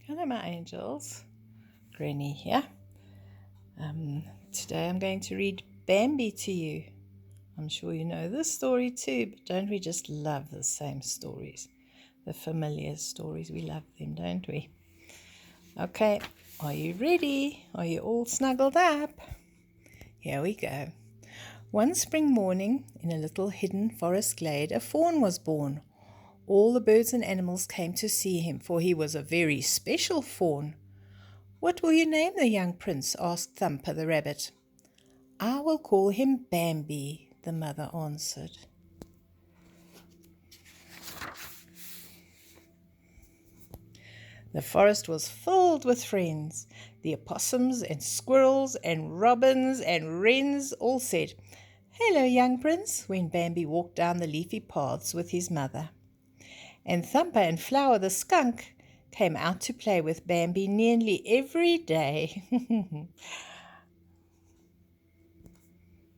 Hello, my angels. Granny here. Today I'm going to read Bambi to you. I'm sure you know this story too, but don't we just love the same stories? The familiar stories, we love them, don't we? Okay, are you ready? Are you all snuggled up? Here we go. One spring morning, in a little hidden forest glade, a fawn was born. All the birds and animals came to see him, for he was a very special fawn. "What will you name the young prince?" asked Thumper the rabbit. "I will call him Bambi," the mother answered. The forest was filled with friends. The opossums and squirrels and robins and wrens all said, "Hello, young prince," when Bambi walked down the leafy paths with his mother. And Thumper and Flower the skunk came out to play with Bambi nearly every day.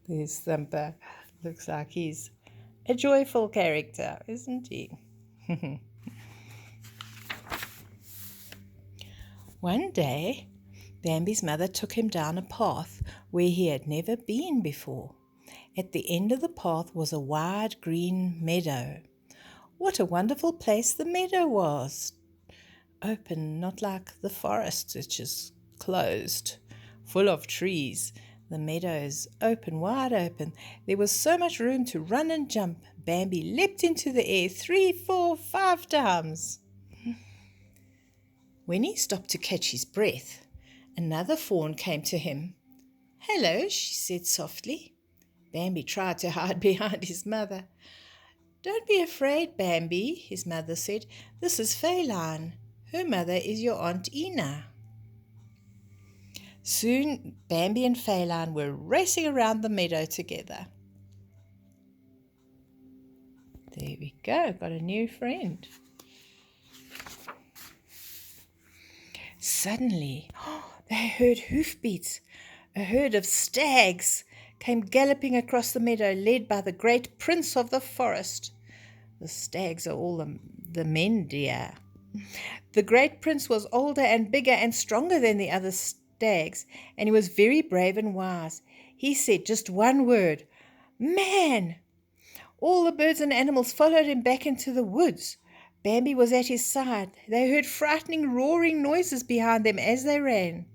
There's Thumper. Looks like he's a joyful character, isn't he? One day, Bambi's mother took him down a path where he had never been before. At the end of the path was a wide green meadow. What a wonderful place the meadow was! Open, not like the forest, which is closed, full of trees. The meadow is open, wide open. There was so much room to run and jump. Bambi leapt into the air 3, 4, 5 times. When he stopped to catch his breath, another fawn came to him. "Hello," she said softly. Bambi tried to hide behind his mother. "Don't be afraid, Bambi," his mother said. "This is Feline. Her mother is your Aunt Ina." Soon Bambi and Feline were racing around the meadow together. There we go, got a new friend. Suddenly, they heard hoofbeats. A herd of stags came galloping across the meadow, led by the great prince of the forest. The stags are all the men deer. The great prince was older and bigger and stronger than the other stags, and he was very brave and wise. He said just one word, "Man!" All the birds and animals followed him back into the woods. Bambi was at his side. They heard frightening, roaring noises behind them as they ran.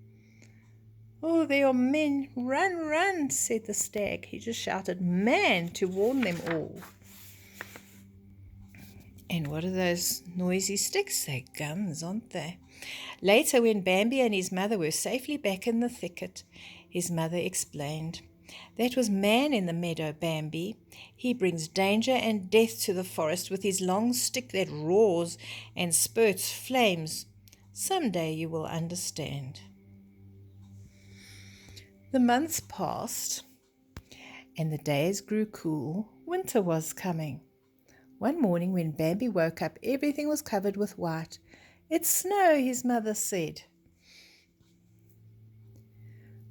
"Oh, there are men! Run, run!" said the stag. He just shouted "Man" to warn them all. And what are those noisy sticks? They're guns, aren't they? Later, when Bambi and his mother were safely back in the thicket, his mother explained, "That was Man in the meadow, Bambi. He brings danger and death to the forest with his long stick that roars and spurts flames. Some day you will understand." The months passed, and the days grew cool. Winter was coming. One morning when Bambi woke up, everything was covered with white. "It's snow," his mother said.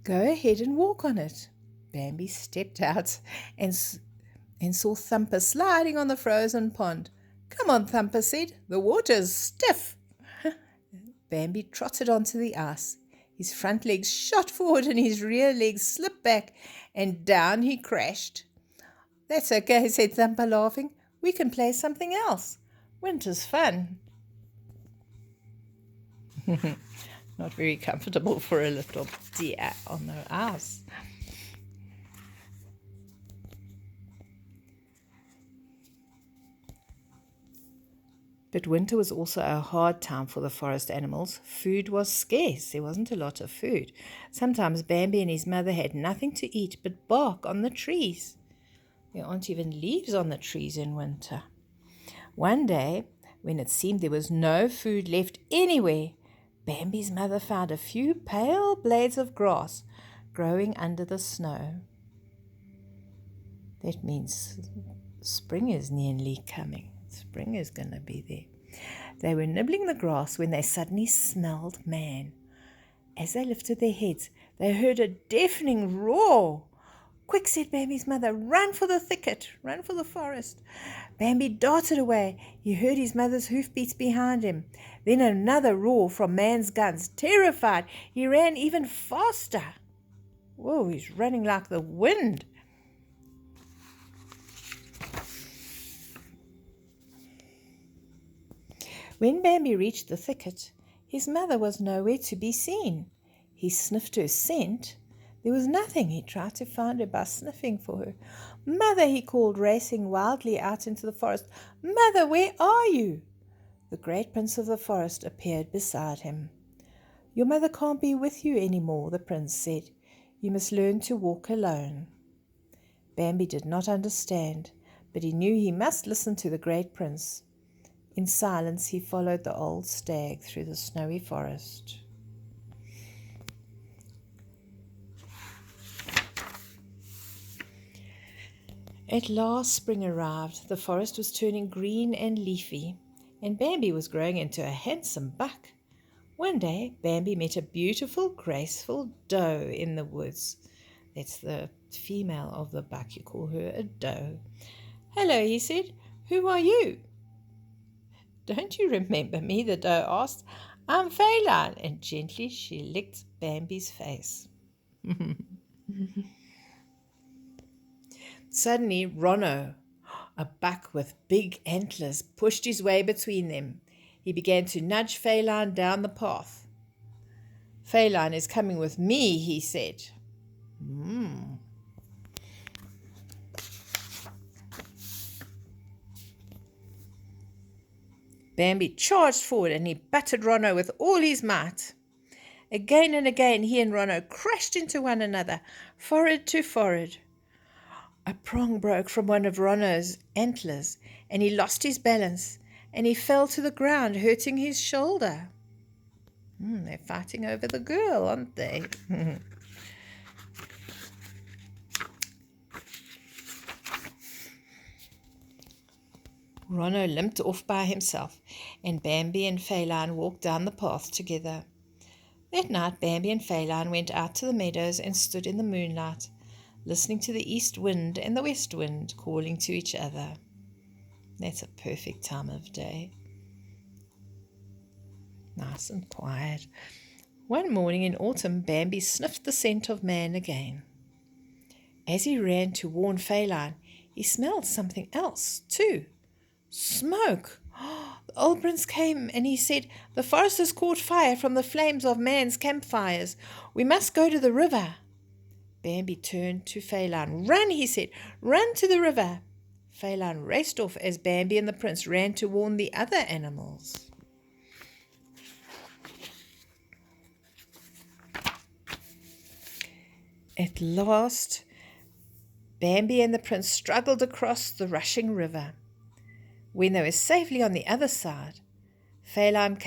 "Go ahead and walk on it." Bambi stepped out and saw Thumper sliding on the frozen pond. "Come on," Thumper said. "The water's stiff." Bambi trotted onto the ice. His front legs shot forward and his rear legs slipped back, and down he crashed. "That's okay," said Thumper, laughing. "We can play something else. Winter's fun." Not very comfortable for a little deer on the ice. But winter was also a hard time for the forest animals. Food was scarce. There wasn't a lot of food. Sometimes Bambi and his mother had nothing to eat but bark on the trees. There aren't even leaves on the trees in winter. One day, when it seemed there was no food left anywhere, Bambi's mother found a few pale blades of grass growing under the snow. That means spring is nearly coming. Spring is going to be there. They were nibbling the grass when they suddenly smelled Man. As they lifted their heads, they heard a deafening roar. "Quick," said Bambi's mother, "run for the thicket, run for the forest." Bambi darted away. He heard his mother's hoofbeats behind him. Then another roar from man's guns. Terrified, he ran even faster. Whoa, he's running like the wind. When Bambi reached the thicket, his mother was nowhere to be seen. He sniffed her scent. There was nothing. He tried to find her by sniffing for her. "Mother," he called, racing wildly out into the forest. "Mother, where are you?" The great prince of the forest appeared beside him. "Your mother can't be with you any more," the prince said. "You must learn to walk alone." Bambi did not understand, but he knew he must listen to the great prince. In silence, he followed the old stag through the snowy forest. At last spring arrived. The forest was turning green and leafy, and Bambi was growing into a handsome buck. One day, Bambi met a beautiful, graceful doe in the woods. That's the female of the buck. You call her a doe. "Hello," he said. "Who are you?" "Don't you remember me?" the doe asked. "I'm Feline," and gently she licked Bambi's face. Suddenly, Ronno, a buck with big antlers, pushed his way between them. He began to nudge Feline down the path. "Feline is coming with me," he said. Bambi charged forward and he battered Ronno with all his might. Again and again he and Ronno crashed into one another, forehead to forehead. A prong broke from one of Ronno's antlers, and he lost his balance, and he fell to the ground, hurting his shoulder. They're fighting over the girl, aren't they? Ronno limped off by himself, and Bambi and Feline walked down the path together. That night Bambi and Feline went out to the meadows and stood in the moonlight, listening to the east wind and the west wind calling to each other. That's a perfect time of day. Nice and quiet. One morning in autumn, Bambi sniffed the scent of man again. As he ran to warn Feline, he smelled something else too. Smoke! The old prince came and he said, "The forest has caught fire from the flames of man's campfires. We must go to the river." Bambi turned to Feline. "Run," he said. "Run to the river." Feline raced off as Bambi and the prince ran to warn the other animals. At last, Bambi and the prince struggled across the rushing river. When they were safely on the other side, Feline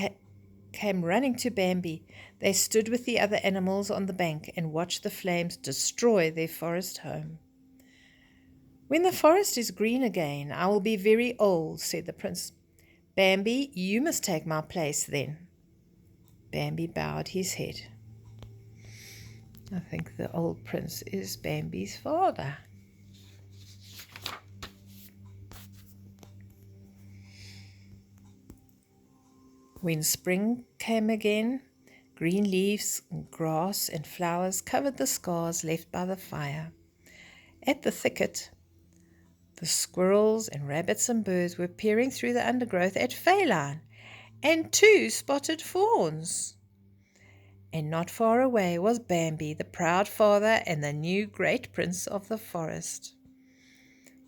came running to Bambi. They stood with the other animals on the bank and watched the flames destroy their forest home. "When the forest is green again, I will be very old," said the prince. "Bambi, you must take my place then." Bambi bowed his head. I think the old prince is Bambi's father. When spring came again, green leaves and grass and flowers covered the scars left by the fire. At the thicket, the squirrels and rabbits and birds were peering through the undergrowth at Feline and 2 spotted fawns. And not far away was Bambi, the proud father and the new great prince of the forest.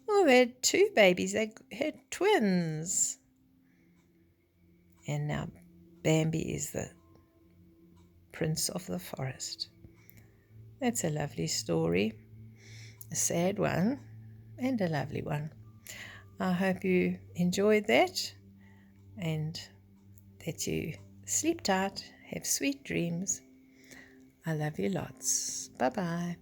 Oh, they had 2 babies. They had twins. And now Bambi is the prince of the forest. That's a lovely story, a sad one and a lovely one. I hope you enjoyed that and that you sleep tight, have sweet dreams. I love you lots. Bye-bye.